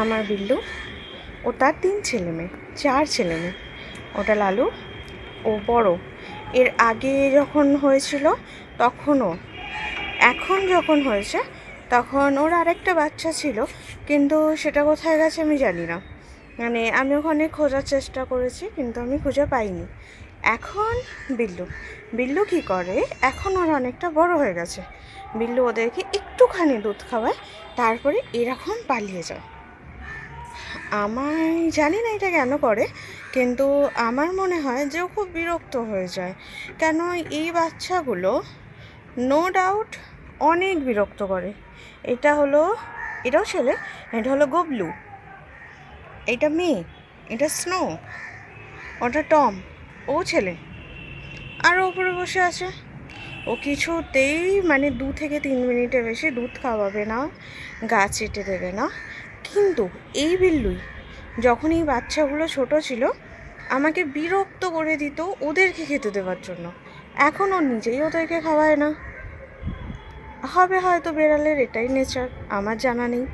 আমার বিল্লু, ও তার 3 ছেলে মেয়ে, 4 ছেলে মেয়ে। ওটা লালু, ও বড়। এর আগে যখন হয়েছিল তখনও, এখন যখন হয়েছে তখন ওর আরেকটা বাচ্চা ছিল, কিন্তু সেটা কোথায় গেছে আমি জানি না। মানে আমি ওখানে খোঁজার চেষ্টা করেছি, কিন্তু আমি খুঁজে পাইনি। এখন বিল্লু বিল্লু কী করে, এখন ওর অনেকটা বড় হয়ে গেছে। বিল্লু ওদেরকে একটুখানি দুধ খাওয়ায়, তারপরে এরকম পালিয়ে যায়। আমি জানি না এটা কেন করে, কিন্তু আমার মনে হয় যে ও খুব বিরক্ত হয়ে যায়। কেন, এই বাচ্চাগুলো নো ডাউট অনেক বিরক্ত করে। এটাও ছেলে, এটা হলো গবলু, এটা মেয়ে, এটা স্নো, ওটা টম, ও ছেলে। আর ওপরে বসে আছে। ও কিছুতেই 2 থেকে 3 মিনিটের বেশি দুধ খাওয়াবে না, গা চেটে দেবে না। কিন্তু এই বিল্লুই, যখন এই বাচ্চাগুলো ছোট ছিল, আমাকে বিরক্ত করে দিত ওদেরকে খেতে দেওয়ার জন্য। এখন ও নিজেই ওদেরকে খাওয়ায় না। হবে হয়তো বেড়ালের এটাই নেচার, আমার জানা নেই।